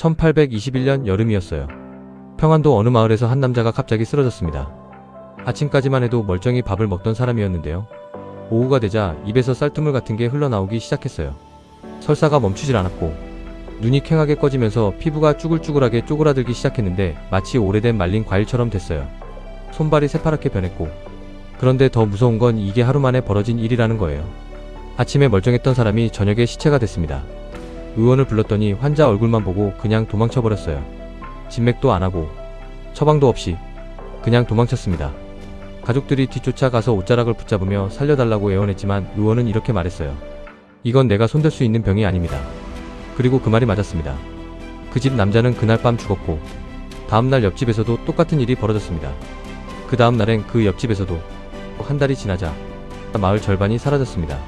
1821년 여름이었어요. 평안도 어느 마을에서 한 남자가 갑자기 쓰러졌습니다. 아침까지만 해도 멀쩡히 밥을 먹던 사람이었는데요. 오후가 되자 입에서 쌀뜨물 같은 게 흘러나오기 시작했어요. 설사가 멈추질 않았고 눈이 퀭하게 꺼지면서 피부가 쭈글쭈글하게 쪼그라들기 시작했는데 마치 오래된 말린 과일처럼 됐어요. 손발이 새파랗게 변했고, 그런데 더 무서운 건 이게 하루 만에 벌어진 일이라는 거예요. 아침에 멀쩡했던 사람이 저녁에 시체가 됐습니다. 의원을 불렀더니 환자 얼굴만 보고 그냥 도망쳐버렸어요. 진맥도 안 하고 처방도 없이 그냥 도망쳤습니다. 가족들이 뒤쫓아가서 옷자락을 붙잡으며 살려달라고 애원했지만 의원은 이렇게 말했어요. 이건 내가 손댈 수 있는 병이 아닙니다. 그리고 그 말이 맞았습니다. 그 집 남자는 그날 밤 죽었고 다음날 옆집에서도 똑같은 일이 벌어졌습니다. 그 다음날엔 그 옆집에서도. 한 달이 지나자 마을 절반이 사라졌습니다.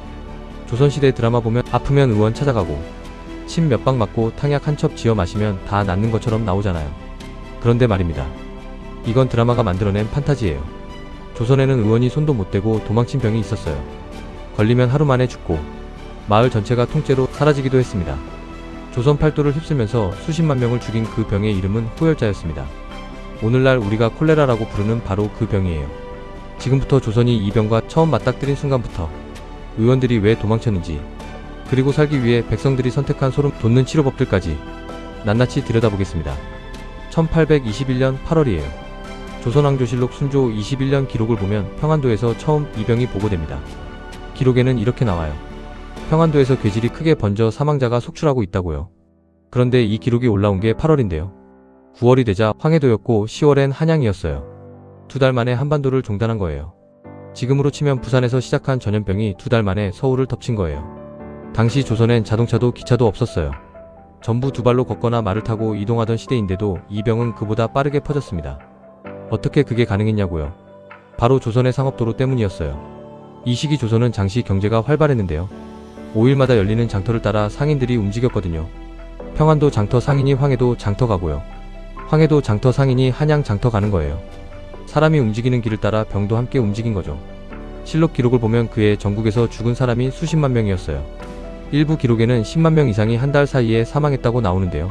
조선시대 드라마 보면 아프면 의원 찾아가고 침 몇 방 맞고 탕약 한 첩 지어 마시면 다 낫는 것처럼 나오잖아요. 그런데 말입니다. 이건 드라마가 만들어낸 판타지예요. 조선에는 의원이 손도 못 대고 도망친 병이 있었어요. 걸리면 하루 만에 죽고 마을 전체가 통째로 사라지기도 했습니다. 조선 팔도를 휩쓸면서 수십만 명을 죽인 그 병의 이름은 호열자였습니다. 오늘날 우리가 콜레라라고 부르는 바로 그 병이에요. 지금부터 조선이 이 병과 처음 맞닥뜨린 순간부터 의원들이 왜 도망쳤는지, 그리고 살기 위해 백성들이 선택한 소름 돋는 치료법들까지 낱낱이 들여다보겠습니다. 1821년 8월이에요. 조선왕조실록 순조 21년 기록을 보면 평안도에서 처음 이 병이 보고됩니다. 기록에는 이렇게 나와요. 평안도에서 괴질이 크게 번져 사망자가 속출하고 있다고요. 그런데 이 기록이 올라온 게 8월인데요. 9월이 되자 황해도였고 10월엔 한양이었어요. 2달 만에 한반도를 종단한 거예요. 지금으로 치면 부산에서 시작한 전염병이 2달 만에 서울을 덮친 거예요. 당시 조선엔 자동차도 기차도 없었어요. 전부 두 발로 걷거나 말을 타고 이동하던 시대인데도 이 병은 그보다 빠르게 퍼졌습니다. 어떻게 그게 가능했냐고요? 바로 조선의 상업도로 때문이었어요. 이 시기 조선은 장시 경제가 활발했는데요. 5일마다 열리는 장터를 따라 상인들이 움직였거든요. 평안도 장터 상인이 황해도 장터 가고요. 황해도 장터 상인이 한양 장터 가는 거예요. 사람이 움직이는 길을 따라 병도 함께 움직인 거죠. 실록 기록을 보면 그해 전국에서 죽은 사람이 수십만 명이었어요. 일부 기록에는 10만 명 이상이 한 달 사이에 사망했다고 나오는데요.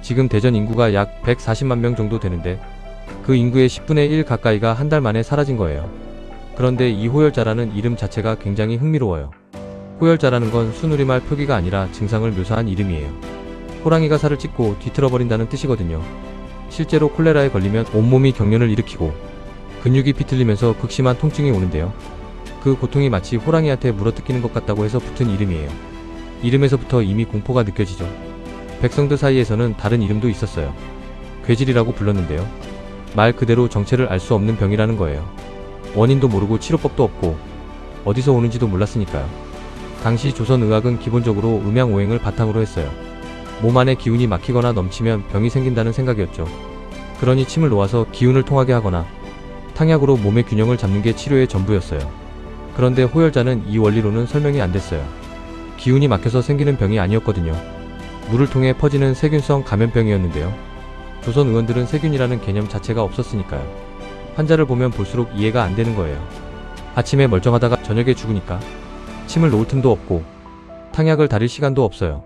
지금 대전 인구가 약 140만 명 정도 되는데 그 인구의 10분의 1 가까이가 한 달 만에 사라진 거예요. 그런데 이 호열자라는 이름 자체가 굉장히 흥미로워요. 호열자라는 건 순우리말 표기가 아니라 증상을 묘사한 이름이에요. 호랑이가 살을 찢고 뒤틀어버린다는 뜻이거든요. 실제로 콜레라에 걸리면 온몸이 경련을 일으키고 근육이 비틀리면서 극심한 통증이 오는데요. 그 고통이 마치 호랑이한테 물어뜯기는 것 같다고 해서 붙은 이름이에요. 이름에서부터 이미 공포가 느껴지죠. 백성들 사이에서는 다른 이름도 있었어요. 괴질이라고 불렀는데요. 말 그대로 정체를 알 수 없는 병이라는 거예요. 원인도 모르고 치료법도 없고 어디서 오는지도 몰랐으니까요. 당시 조선의학은 기본적으로 음양오행을 바탕으로 했어요. 몸 안에 기운이 막히거나 넘치면 병이 생긴다는 생각이었죠. 그러니 침을 놓아서 기운을 통하게 하거나 탕약으로 몸의 균형을 잡는 게 치료의 전부였어요. 그런데 호열자는 이 원리로는 설명이 안 됐어요. 기운이 막혀서 생기는 병이 아니었거든요. 물을 통해 퍼지는 세균성 감염병이었는데요. 조선 의원들은 세균이라는 개념 자체가 없었으니까요. 환자를 보면 볼수록 이해가 안 되는 거예요. 아침에 멀쩡하다가 저녁에 죽으니까 침을 놓을 틈도 없고 탕약을 다릴 시간도 없어요.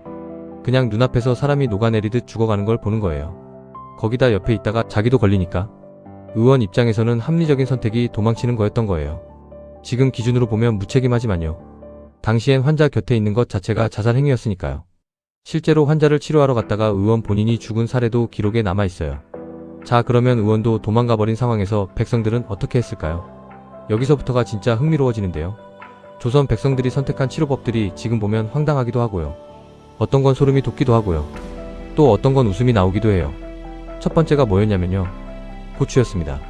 그냥 눈앞에서 사람이 녹아내리듯 죽어가는 걸 보는 거예요. 거기다 옆에 있다가 자기도 걸리니까 의원 입장에서는 합리적인 선택이 도망치는 거였던 거예요. 지금 기준으로 보면 무책임하지만요. 당시엔 환자 곁에 있는 것 자체가 자살 행위였으니까요. 실제로 환자를 치료하러 갔다가 의원 본인이 죽은 사례도 기록에 남아있어요. 자, 그러면 의원도 도망가버린 상황에서 백성들은 어떻게 했을까요? 여기서부터가 진짜 흥미로워지는데요. 조선 백성들이 선택한 치료법들이 지금 보면 황당하기도 하고요. 어떤 건 소름이 돋기도 하고요. 또 어떤 건 웃음이 나오기도 해요. 첫 번째가 뭐였냐면요. 고추였습니다.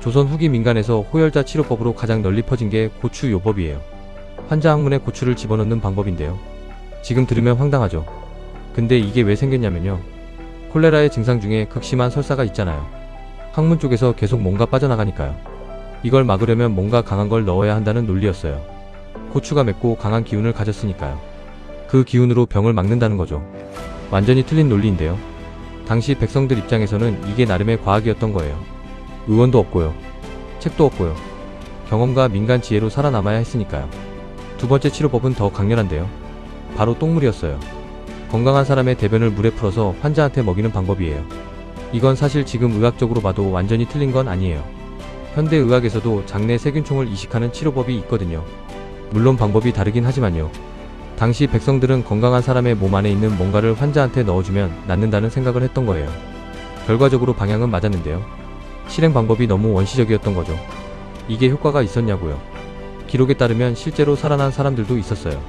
조선 후기 민간에서 호열자 치료법으로 가장 널리 퍼진 게 고추요법이에요. 환자 항문에 고추를 집어넣는 방법인데요. 지금 들으면 황당하죠. 근데 이게 왜 생겼냐면요. 콜레라의 증상 중에 극심한 설사가 있잖아요. 항문 쪽에서 계속 뭔가 빠져나가니까요. 이걸 막으려면 뭔가 강한 걸 넣어야 한다는 논리였어요. 고추가 맵고 강한 기운을 가졌으니까요. 그 기운으로 병을 막는다는 거죠. 완전히 틀린 논리인데요. 당시 백성들 입장에서는 이게 나름의 과학이었던 거예요. 의원도 없고요. 책도 없고요. 경험과 민간 지혜로 살아남아야 했으니까요. 두 번째 치료법은 더 강렬한데요. 바로 똥물이었어요. 건강한 사람의 대변을 물에 풀어서 환자한테 먹이는 방법이에요. 이건 사실 지금 의학적으로 봐도 완전히 틀린 건 아니에요. 현대의학에서도 장내 세균총을 이식하는 치료법이 있거든요. 물론 방법이 다르긴 하지만요. 당시 백성들은 건강한 사람의 몸 안에 있는 뭔가를 환자한테 넣어주면 낫는다는 생각을 했던 거예요. 결과적으로 방향은 맞았는데요. 실행 방법이 너무 원시적이었던 거죠. 이게 효과가 있었냐고요. 기록에 따르면 실제로 살아난 사람들도 있었어요.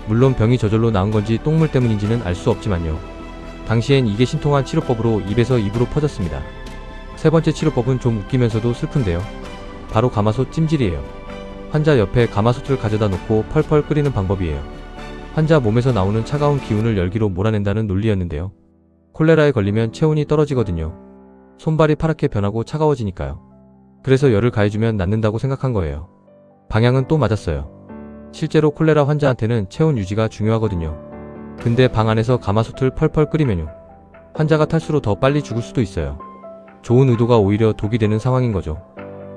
물론 병이 저절로 나은 건지 똥물 때문인지는 알 수 없지만요. 당시엔 이게 신통한 치료법으로 입에서 입으로 퍼졌습니다. 세 번째 치료법은 좀 웃기면서도 슬픈데요. 바로 가마솥 찜질이에요. 환자 옆에 가마솥을 가져다 놓고 펄펄 끓이는 방법이에요. 환자 몸에서 나오는 차가운 기운을 열기로 몰아낸다는 논리였는데요. 콜레라에 걸리면 체온이 떨어지거든요. 손발이 파랗게 변하고 차가워지니까요. 그래서 열을 가해주면 낫는다고 생각한 거예요. 방향은 또 맞았어요. 실제로 콜레라 환자한테는 체온 유지가 중요하거든요. 근데 방 안에서 가마솥을 펄펄 끓이면요. 환자가 탈수로 더 빨리 죽을 수도 있어요. 좋은 의도가 오히려 독이 되는 상황인 거죠.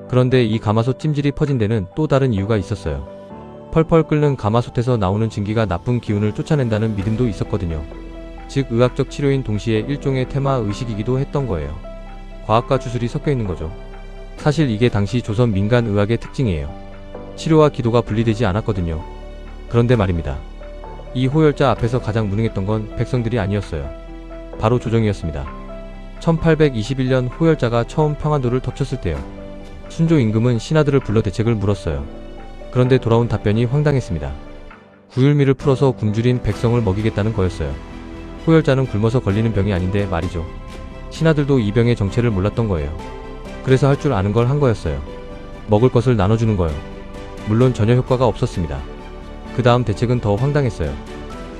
그런데 이 가마솥 찜질이 퍼진 데는 또 다른 이유가 있었어요. 펄펄 끓는 가마솥에서 나오는 증기가 나쁜 기운을 쫓아낸다는 믿음도 있었거든요. 즉 의학적 치료인 동시에 일종의 테마 의식이기도 했던 거예요. 과학과 주술이 섞여 있는 거죠. 사실 이게 당시 조선 민간 의학의 특징이에요. 치료와 기도가 분리되지 않았거든요. 그런데 말입니다. 이 호열자 앞에서 가장 무능했던 건 백성들이 아니었어요. 바로 조정이었습니다. 1821년 호열자가 처음 평안도를 덮쳤을 때요. 순조 임금은 신하들을 불러 대책을 물었어요. 그런데 돌아온 답변이 황당했습니다. 구휼미를 풀어서 굶주린 백성을 먹이겠다는 거였어요. 호열자는 굶어서 걸리는 병이 아닌데 말이죠. 신하들도 이 병의 정체를 몰랐던 거예요. 그래서 할 줄 아는 걸 한 거였어요. 먹을 것을 나눠주는 거요. 물론 전혀 효과가 없었습니다. 그 다음 대책은 더 황당했어요.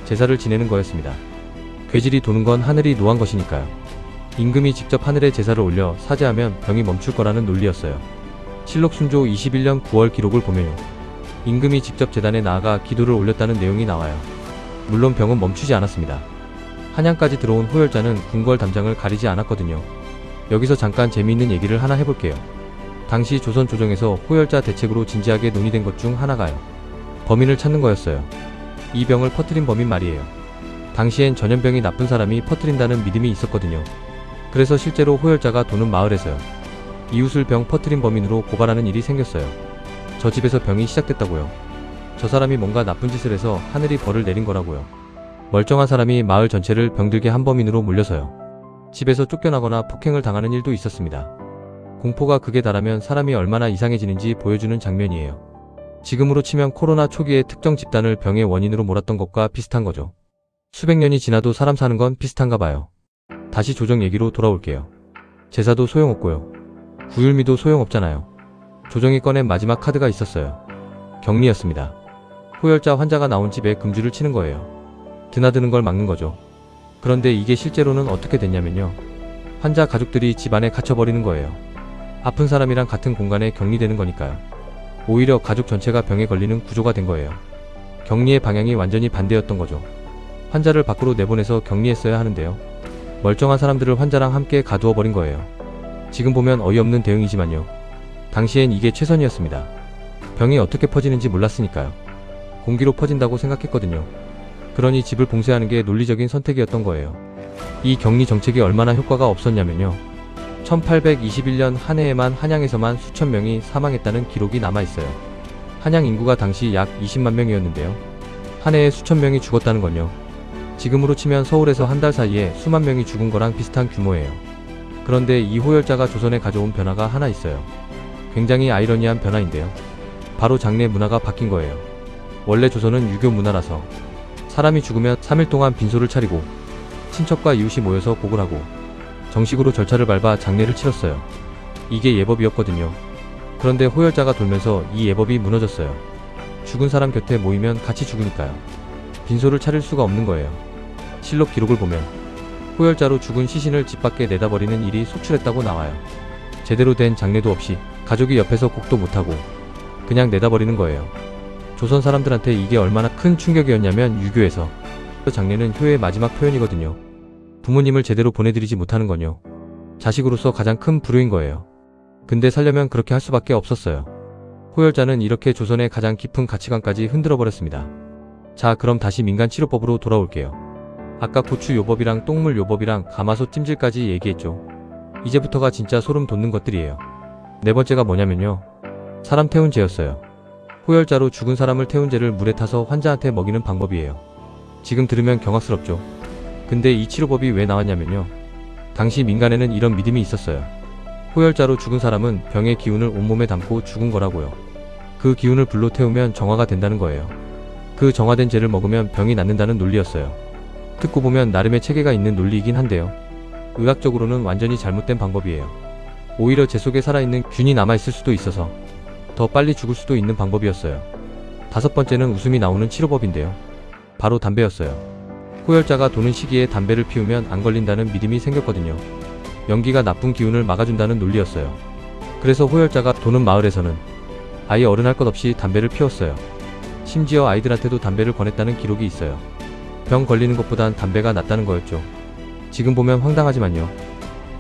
제사를 지내는 거였습니다. 괴질이 도는 건 하늘이 노한 것이니까요. 임금이 직접 하늘에 제사를 올려 사죄하면 병이 멈출 거라는 논리였어요. 실록 순조 21년 9월 기록을 보면요. 임금이 직접 제단에 나아가 기도를 올렸다는 내용이 나와요. 물론 병은 멈추지 않았습니다. 한양까지 들어온 호열자는 궁궐 담장을 가리지 않았거든요. 여기서 잠깐 재미있는 얘기를 하나 해볼게요. 당시 조선 조정에서 호열자 대책으로 진지하게 논의된 것 중 하나가요. 범인을 찾는 거였어요. 이 병을 퍼뜨린 범인 말이에요. 당시엔 전염병이 나쁜 사람이 퍼뜨린다는 믿음이 있었거든요. 그래서 실제로 호열자가 도는 마을에서요. 이웃을 병 퍼뜨린 범인으로 고발하는 일이 생겼어요. 저 집에서 병이 시작됐다고요. 저 사람이 뭔가 나쁜 짓을 해서 하늘이 벌을 내린 거라고요. 멀쩡한 사람이 마을 전체를 병들게 한 범인으로 몰려서요. 집에서 쫓겨나거나 폭행을 당하는 일도 있었습니다. 공포가 극에 달하면 사람이 얼마나 이상해지는지 보여주는 장면이에요. 지금으로 치면 코로나 초기에 특정 집단을 병의 원인으로 몰았던 것과 비슷한 거죠. 수백 년이 지나도 사람 사는 건 비슷한가 봐요. 다시 조정 얘기로 돌아올게요. 제사도 소용없고요. 구휼미도 소용없잖아요. 조정이 꺼낸 마지막 카드가 있었어요. 격리였습니다. 호열자 환자가 나온 집에 금주를 치는 거예요. 드나드는 걸 막는 거죠. 그런데 이게 실제로는 어떻게 됐냐면요. 환자 가족들이 집 안에 갇혀버리는 거예요. 아픈 사람이랑 같은 공간에 격리되는 거니까요. 오히려 가족 전체가 병에 걸리는 구조가 된 거예요. 격리의 방향이 완전히 반대였던 거죠. 환자를 밖으로 내보내서 격리했어야 하는데요. 멀쩡한 사람들을 환자랑 함께 가두어 버린 거예요. 지금 보면 어이없는 대응이지만요. 당시엔 이게 최선이었습니다. 병이 어떻게 퍼지는지 몰랐으니까요. 공기로 퍼진다고 생각했거든요. 그러니 집을 봉쇄하는 게 논리적인 선택이었던 거예요. 이 격리 정책이 얼마나 효과가 없었냐면요. 1821년 한 해에만 한양에서만 수천 명이 사망했다는 기록이 남아있어요. 한양 인구가 당시 약 20만 명이었는데요. 한 해에 수천 명이 죽었다는 건요. 지금으로 치면 서울에서 한 달 사이에 수만 명이 죽은 거랑 비슷한 규모예요. 그런데 이 호열자가 조선에 가져온 변화가 하나 있어요. 굉장히 아이러니한 변화인데요. 바로 장례 문화가 바뀐 거예요. 원래 조선은 유교 문화라서 사람이 죽으면 3일 동안 빈소를 차리고 친척과 이웃이 모여서 복을 하고 정식으로 절차를 밟아 장례를 치렀어요. 이게 예법이었거든요. 그런데 호열자가 돌면서 이 예법이 무너졌어요. 죽은 사람 곁에 모이면 같이 죽으니까요. 빈소를 차릴 수가 없는 거예요. 실록 기록을 보면 호열자로 죽은 시신을 집 밖에 내다버리는 일이 속출했다고 나와요. 제대로 된 장례도 없이 가족이 옆에서 곡도 못하고 그냥 내다버리는 거예요. 조선 사람들한테 이게 얼마나 큰 충격이었냐면 유교에서 장례는 효의 마지막 표현이거든요. 부모님을 제대로 보내드리지 못하는 건요. 자식으로서 가장 큰 불효인 거예요. 근데 살려면 그렇게 할 수밖에 없었어요. 호열자는 이렇게 조선의 가장 깊은 가치관까지 흔들어 버렸습니다. 자, 그럼 다시 민간 치료법으로 돌아올게요. 아까 고추 요법이랑 똥물 요법이랑 가마솥 찜질까지 얘기했죠. 이제부터가 진짜 소름 돋는 것들이에요. 네 번째가 뭐냐면요. 사람 태운 죄였어요. 호열자로 죽은 사람을 태운 죄를 물에 타서 환자한테 먹이는 방법이에요. 지금 들으면 경악스럽죠. 근데 이 치료법이 왜 나왔냐면요. 당시 민간에는 이런 믿음이 있었어요. 호열자로 죽은 사람은 병의 기운을 온몸에 담고 죽은 거라고요. 그 기운을 불로 태우면 정화가 된다는 거예요. 그 정화된 죄를 먹으면 병이 낫는다는 논리였어요. 듣고 보면 나름의 체계가 있는 논리이긴 한데요. 의학적으로는 완전히 잘못된 방법이에요. 오히려 죄 속에 살아있는 균이 남아있을 수도 있어서 더 빨리 죽을 수도 있는 방법이었어요. 다섯 번째는 웃음이 나오는 치료법인데요. 바로 담배였어요. 호열자가 도는 시기에 담배를 피우면 안 걸린다는 믿음이 생겼거든요. 연기가 나쁜 기운을 막아준다는 논리였어요. 그래서 호열자가 도는 마을에서는 아예 어른할 것 없이 담배를 피웠어요. 심지어 아이들한테도 담배를 권했다는 기록이 있어요. 병 걸리는 것보단 담배가 낫다는 거였죠. 지금 보면 황당하지만요.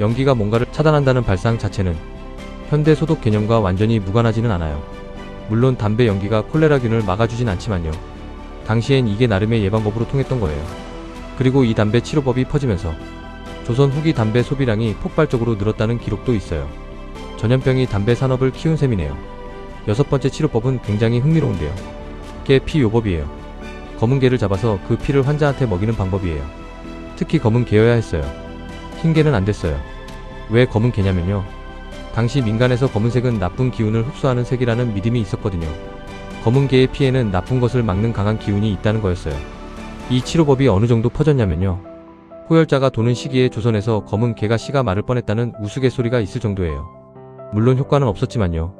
연기가 뭔가를 차단한다는 발상 자체는 현대 소독 개념과 완전히 무관하지는 않아요. 물론 담배 연기가 콜레라균을 막아주진 않지만요. 당시엔 이게 나름의 예방법으로 통했던 거예요. 그리고 이 담배 치료법이 퍼지면서 조선 후기 담배 소비량이 폭발적으로 늘었다는 기록도 있어요. 전염병이 담배 산업을 키운 셈이네요. 여섯 번째 치료법은 굉장히 흥미로운데요. 개 피 요법이에요. 검은 개를 잡아서 그 피를 환자한테 먹이는 방법이에요. 특히 검은 개여야 했어요. 흰 개는 안 됐어요. 왜 검은 개냐면요. 당시 민간에서 검은색은 나쁜 기운을 흡수하는 색이라는 믿음이 있었거든요. 검은 개의 피에는 나쁜 것을 막는 강한 기운이 있다는 거였어요. 이 치료법이 어느 정도 퍼졌냐면요. 호열자가 도는 시기에 조선에서 검은 개가 씨가 마를 뻔했다는 우스갯소리가 있을 정도예요. 물론 효과는 없었지만요.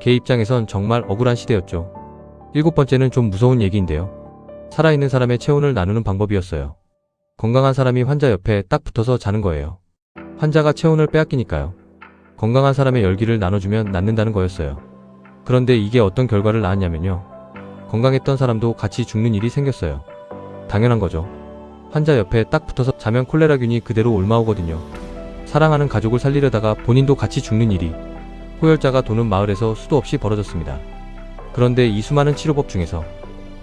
개 입장에선 정말 억울한 시대였죠. 일곱 번째는 좀 무서운 얘기인데요. 살아있는 사람의 체온을 나누는 방법이었어요. 건강한 사람이 환자 옆에 딱 붙어서 자는 거예요. 환자가 체온을 빼앗기니까요. 건강한 사람의 열기를 나눠주면 낫는다는 거였어요. 그런데 이게 어떤 결과를 낳았냐면요. 건강했던 사람도 같이 죽는 일이 생겼어요. 당연한 거죠. 환자 옆에 딱 붙어서 자면 콜레라균이 그대로 옮아오거든요. 사랑하는 가족을 살리려다가 본인도 같이 죽는 일이 호열자가 도는 마을에서 수도 없이 벌어졌습니다. 그런데 이 수많은 치료법 중에서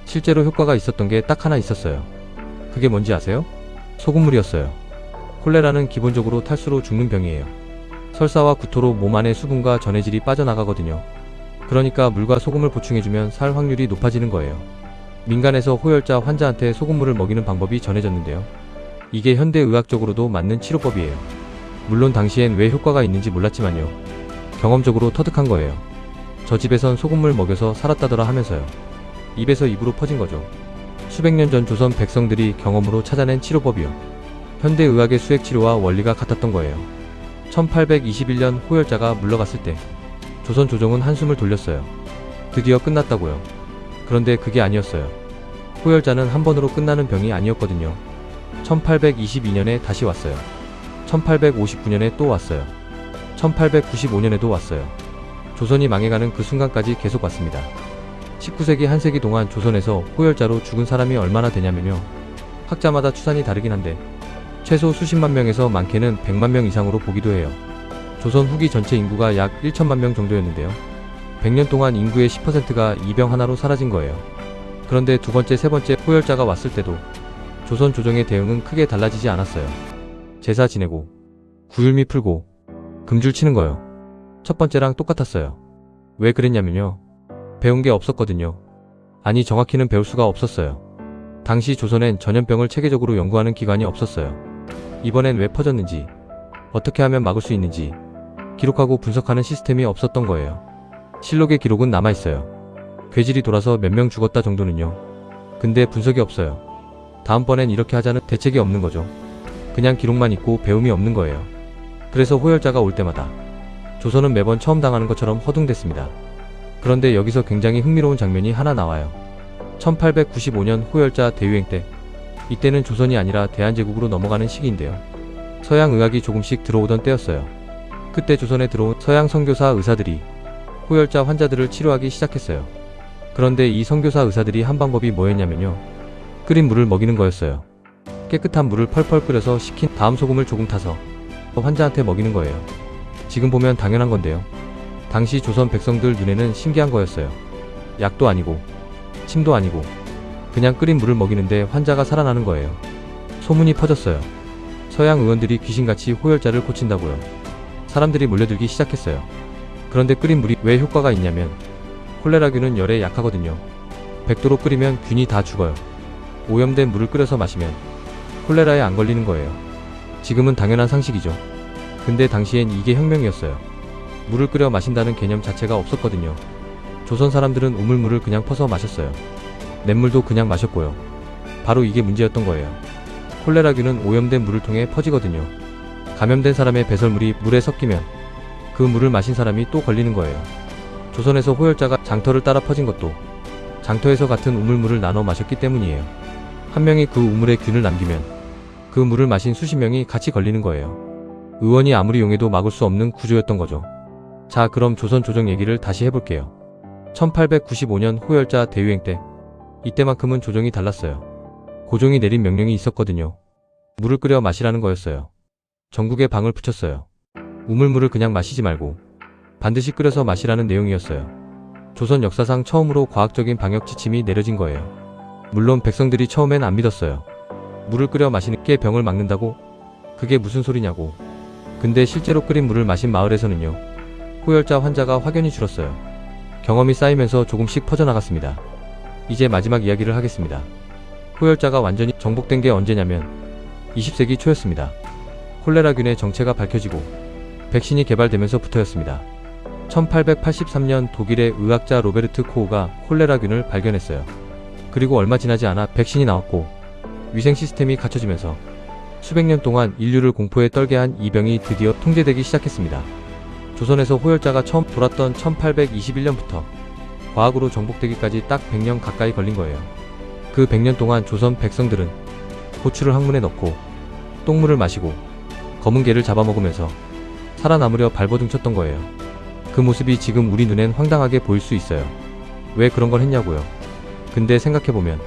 실제로 효과가 있었던 게 딱 하나 있었어요. 그게 뭔지 아세요? 소금물이었어요. 콜레라는 기본적으로 탈수로 죽는 병이에요. 설사와 구토로 몸 안에 수분과 전해질이 빠져나가거든요. 그러니까 물과 소금을 보충해주면 살 확률이 높아지는 거예요. 민간에서 호열자 환자한테 소금물을 먹이는 방법이 전해졌는데요. 이게 현대의학적으로도 맞는 치료법이에요. 물론 당시엔 왜 효과가 있는지 몰랐지만요. 경험적으로 터득한 거예요. 저 집에선 소금물 먹여서 살았다더라 하면서요. 입에서 입으로 퍼진 거죠. 수백 년 전 조선 백성들이 경험으로 찾아낸 치료법이요. 현대의학의 수액치료와 원리가 같았던 거예요. 1821년 호열자가 물러갔을 때 조선 조정은 한숨을 돌렸어요. 드디어 끝났다고요. 그런데 그게 아니었어요. 호열자는 한 번으로 끝나는 병이 아니었거든요. 1822년에 다시 왔어요. 1859년에 또 왔어요. 1895년에도 왔어요. 조선이 망해가는 그 순간까지 계속 왔습니다. 19세기 한 세기 동안 조선에서 호열자로 죽은 사람이 얼마나 되냐면요. 학자마다 추산이 다르긴 한데 최소 수십만 명에서 많게는 100만 명 이상으로 보기도 해요. 조선 후기 전체 인구가 약 1천만 명 정도였는데요. 100년 동안 인구의 10%가 이 병 하나로 사라진 거예요. 그런데 두 번째, 세 번째 호열자가 왔을 때도 조선 조정의 대응은 크게 달라지지 않았어요. 제사 지내고 구율미 풀고 금줄 치는 거요. 첫 번째랑 똑같았어요. 왜 그랬냐면요. 배운 게 없었거든요. 아니 정확히는 배울 수가 없었어요. 당시 조선엔 전염병을 체계적으로 연구하는 기관이 없었어요. 이번엔 왜 퍼졌는지, 어떻게 하면 막을 수 있는지 기록하고 분석하는 시스템이 없었던 거예요. 실록의 기록은 남아있어요. 괴질이 돌아서 몇 명 죽었다 정도는요. 근데 분석이 없어요. 다음번엔 이렇게 하자는 대책이 없는 거죠. 그냥 기록만 있고 배움이 없는 거예요. 그래서 호열자가 올 때마다 조선은 매번 처음 당하는 것처럼 허둥댔습니다. 그런데 여기서 굉장히 흥미로운 장면이 하나 나와요. 1895년 호열자 대유행 때, 이때는 조선이 아니라 대한제국으로 넘어가는 시기인데요. 서양 의학이 조금씩 들어오던 때였어요. 그때 조선에 들어온 서양 선교사 의사들이 호열자 환자들을 치료하기 시작했어요. 그런데 이 선교사 의사들이 한 방법이 뭐였냐면요. 끓인 물을 먹이는 거였어요. 깨끗한 물을 펄펄 끓여서 식힌 다음 소금을 조금 타서 환자한테 먹이는 거예요. 지금 보면 당연한 건데요. 당시 조선 백성들 눈에는 신기한 거였어요. 약도 아니고 침도 아니고 그냥 끓인 물을 먹이는데 환자가 살아나는 거예요. 소문이 퍼졌어요. 서양 의원들이 귀신같이 호열자를 고친다고요. 사람들이 몰려들기 시작했어요. 그런데 끓인 물이 왜 효과가 있냐면 콜레라균은 열에 약하거든요. 100도로 끓이면 균이 다 죽어요. 오염된 물을 끓여서 마시면 콜레라에 안 걸리는 거예요. 지금은 당연한 상식이죠. 근데 당시엔 이게 혁명이었어요. 물을 끓여 마신다는 개념 자체가 없었거든요. 조선 사람들은 우물물을 그냥 퍼서 마셨어요. 냇물도 그냥 마셨고요. 바로 이게 문제였던 거예요. 콜레라균은 오염된 물을 통해 퍼지거든요. 감염된 사람의 배설물이 물에 섞이면 그 물을 마신 사람이 또 걸리는 거예요. 조선에서 호열자가 장터를 따라 퍼진 것도 장터에서 같은 우물물을 나눠 마셨기 때문이에요. 한 명이 그 우물에 균을 남기면 그 물을 마신 수십 명이 같이 걸리는 거예요. 의원이 아무리 용해도 막을 수 없는 구조였던 거죠. 자, 그럼 조선 조정 얘기를 다시 해볼게요. 1895년 호열자 대유행 때 이때만큼은 조정이 달랐어요. 고종이 내린 명령이 있었거든요. 물을 끓여 마시라는 거였어요. 전국에 방을 붙였어요. 우물물을 그냥 마시지 말고 반드시 끓여서 마시라는 내용이었어요. 조선 역사상 처음으로 과학적인 방역 지침이 내려진 거예요. 물론 백성들이 처음엔 안 믿었어요. 물을 끓여 마시는 게 병을 막는다고? 그게 무슨 소리냐고. 근데 실제로 끓인 물을 마신 마을에서는요, 호열자 환자가 확연히 줄었어요. 경험이 쌓이면서 조금씩 퍼져나갔습니다. 이제 마지막 이야기를 하겠습니다. 호열자가 완전히 정복된 게 언제냐면 20세기 초였습니다. 콜레라균의 정체가 밝혀지고 백신이 개발되면서부터였습니다. 1883년 독일의 의학자 로베르트 코흐가 콜레라균을 발견했어요. 그리고 얼마 지나지 않아 백신이 나왔고 위생 시스템이 갖춰지면서 수백 년 동안 인류를 공포에 떨게 한 이 병이 드디어 통제되기 시작했습니다. 조선에서 호열자가 처음 돌았던 1821년부터 과학으로 정복되기까지 딱 100년 가까이 걸린 거예요. 그 100년 동안 조선 백성들은 고추를 항문에 넣고 똥물을 마시고 검은 개를 잡아먹으면서 살아남으려 발버둥쳤던 거예요. 그 모습이 지금 우리 눈엔 황당하게 보일 수 있어요. 왜 그런 걸 했냐고요. 근데 생각해보면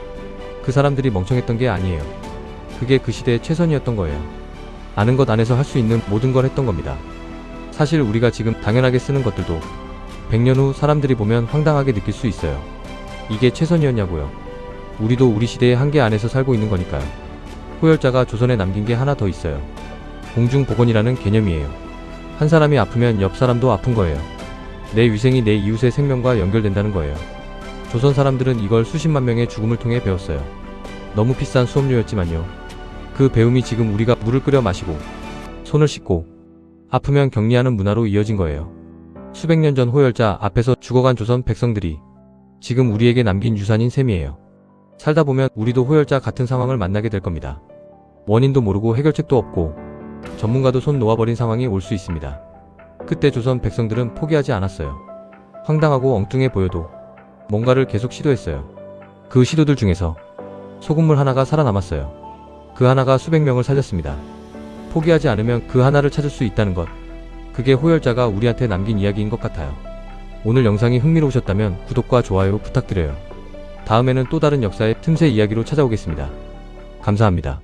그 사람들이 멍청했던 게 아니에요. 그게 그 시대의 최선이었던 거예요. 아는 것 안에서 할 수 있는 모든 걸 했던 겁니다. 사실 우리가 지금 당연하게 쓰는 것들도 100년 후 사람들이 보면 황당하게 느낄 수 있어요. 이게 최선이었냐고요. 우리도 우리 시대의 한계 안에서 살고 있는 거니까요. 호열자가 조선에 남긴 게 하나 더 있어요. 공중보건이라는 개념이에요. 한 사람이 아프면 옆 사람도 아픈 거예요. 내 위생이 내 이웃의 생명과 연결된다는 거예요. 조선 사람들은 이걸 수십만 명의 죽음을 통해 배웠어요. 너무 비싼 수업료였지만요. 그 배움이 지금 우리가 물을 끓여 마시고 손을 씻고 아프면 격리하는 문화로 이어진 거예요. 수백 년 전 호열자 앞에서 죽어간 조선 백성들이 지금 우리에게 남긴 유산인 셈이에요. 살다 보면 우리도 호열자 같은 상황을 만나게 될 겁니다. 원인도 모르고 해결책도 없고 전문가도 손 놓아버린 상황이 올 수 있습니다. 그때 조선 백성들은 포기하지 않았어요. 황당하고 엉뚱해 보여도 뭔가를 계속 시도했어요. 그 시도들 중에서 소금물 하나가 살아남았어요. 그 하나가 수백 명을 살렸습니다. 포기하지 않으면 그 하나를 찾을 수 있다는 것. 그게 호열자가 우리한테 남긴 이야기인 것 같아요. 오늘 영상이 흥미로우셨다면 구독과 좋아요 부탁드려요. 다음에는 또 다른 역사의 틈새 이야기로 찾아오겠습니다. 감사합니다.